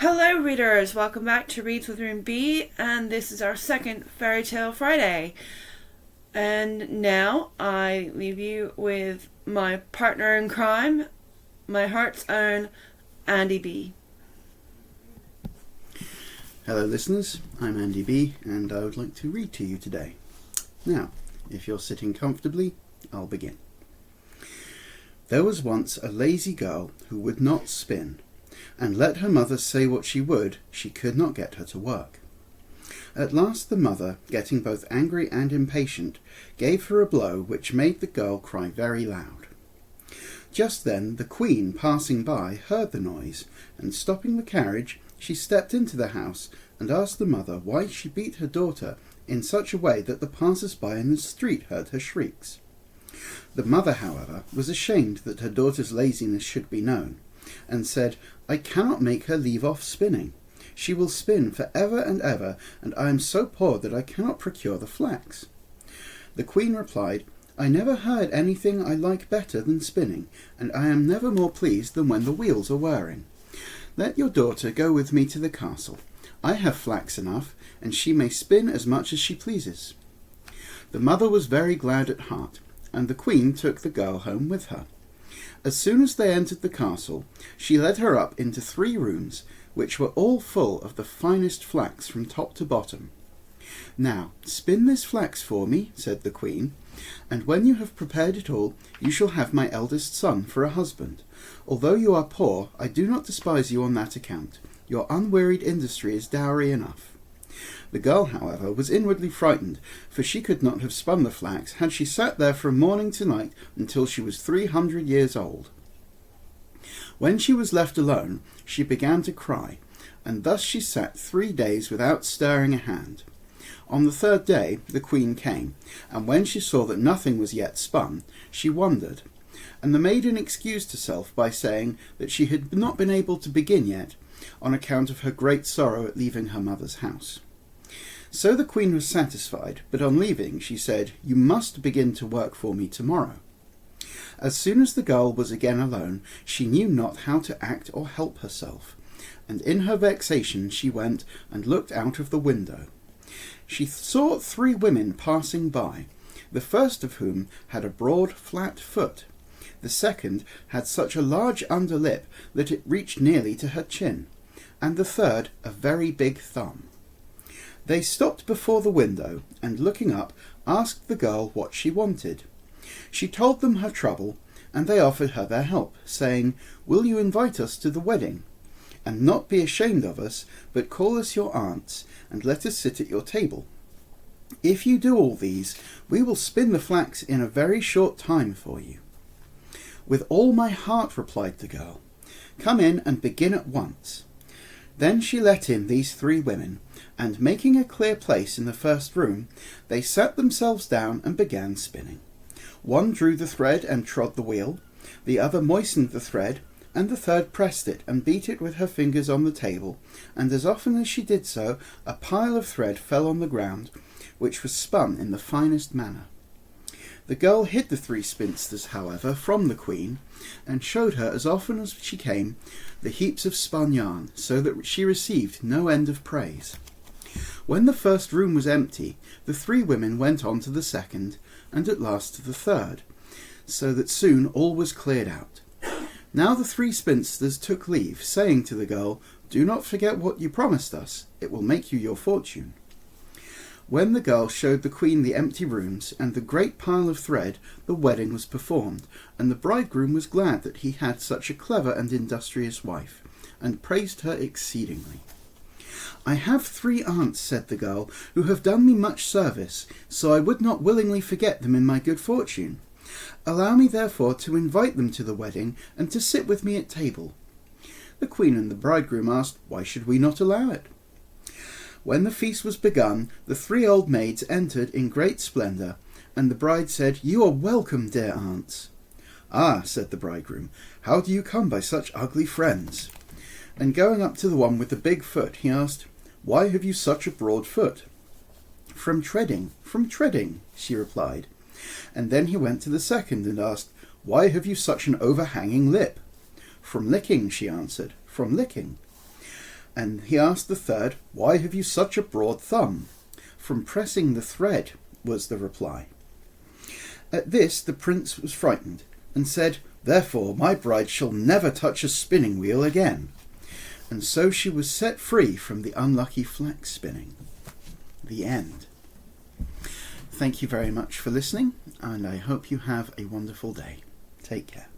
Hello readers, welcome back to Reads with Room B, and this is our second Fairy Tale Friday. And now I leave you with my partner in crime, my heart's own Andy B. Hello listeners, I'm Andy B and I would like to read to you today. Now, if you're sitting comfortably, I'll begin. There was once a lazy girl who would not spin, and let her mother say what she would, she could not get her to work. At last the mother, getting both angry and impatient, gave her a blow which made the girl cry very loud. Just then the queen, passing by, heard the noise, and stopping the carriage, she stepped into the house and asked the mother why she beat her daughter in such a way that the passers-by in the street heard her shrieks. The mother, however, was ashamed that her daughter's laziness should be known, and said, "I cannot make her leave off spinning. She will spin for ever and ever, and I am so poor that I cannot procure the flax." The queen replied, "I never heard anything I like better than spinning, and I am never more pleased than when the wheels are whirring. Let your daughter go with me to the castle. I have flax enough, and she may spin as much as she pleases." The mother was very glad at heart, and the queen took the girl home with her. As soon as they entered the castle, she led her up into 3 rooms, which were all full of the finest flax from top to bottom. "Now, spin this flax for me," said the queen, "and when you have prepared it all, you shall have my eldest son for a husband. Although you are poor, I do not despise you on that account. Your unwearied industry is dowry enough." The girl, however, was inwardly frightened, for she could not have spun the flax had she sat there from morning to night until she was 300 years old. When she was left alone, she began to cry, and thus she sat 3 days without stirring a hand. On the 3rd day the queen came, and when she saw that nothing was yet spun, she wondered, and the maiden excused herself by saying that she had not been able to begin yet, on account of her great sorrow at leaving her mother's house. So the queen was satisfied, but on leaving she said, "You must begin to work for me tomorrow." As soon as the girl was again alone, she knew not how to act or help herself, and in her vexation she went and looked out of the window. She saw 3 women passing by, the first of whom had a broad flat foot. The second had such a large under lip that it reached nearly to her chin, and the third a very big thumb. They stopped before the window, and looking up, asked the girl what she wanted. She told them her trouble, and they offered her their help, saying, "Will you invite us to the wedding? And not be ashamed of us, but call us your aunts, and let us sit at your table. If you do all these, we will spin the flax in a very short time for you." "With all my heart," replied the girl. "Come in and begin at once." Then she let in these 3 women, and making a clear place in the first room, they sat themselves down and began spinning. One drew the thread and trod the wheel, the other moistened the thread, and the third pressed it and beat it with her fingers on the table, and as often as she did so, a pile of thread fell on the ground, which was spun in the finest manner. The girl hid the 3 spinsters, however, from the queen, and showed her as often as she came the heaps of spun yarn, so that she received no end of praise. When the first room was empty, the 3 women went on to the second, and at last to the third, so that soon all was cleared out. Now the 3 spinsters took leave, saying to the girl, "Do not forget what you promised us, it will make you your fortune." When the girl showed the queen the empty rooms and the great pile of thread, the wedding was performed, and the bridegroom was glad that he had such a clever and industrious wife, and praised her exceedingly. "I have 3 aunts," said the girl, "who have done me much service, so I would not willingly forget them in my good fortune. Allow me therefore to invite them to the wedding, and to sit with me at table." The queen and the bridegroom asked, "Why should we not allow it?" When the feast was begun, the 3 old maids entered in great splendour, and the bride said, "You are welcome, dear aunts." "Ah," said the bridegroom, "how do you come by such ugly friends?" And going up to the one with the big foot, he asked, "Why have you such a broad foot?" From treading," she replied. And then he went to the second and asked, "Why have you such an overhanging lip?" "From licking," she answered, "from licking." And he asked the third, "Why have you such a broad thumb?" "From pressing the thread," was the reply. At this the prince was frightened, and said, "Therefore my bride shall never touch a spinning wheel again." And so she was set free from the unlucky flax spinning. The end. Thank you very much for listening, and I hope you have a wonderful day. Take care.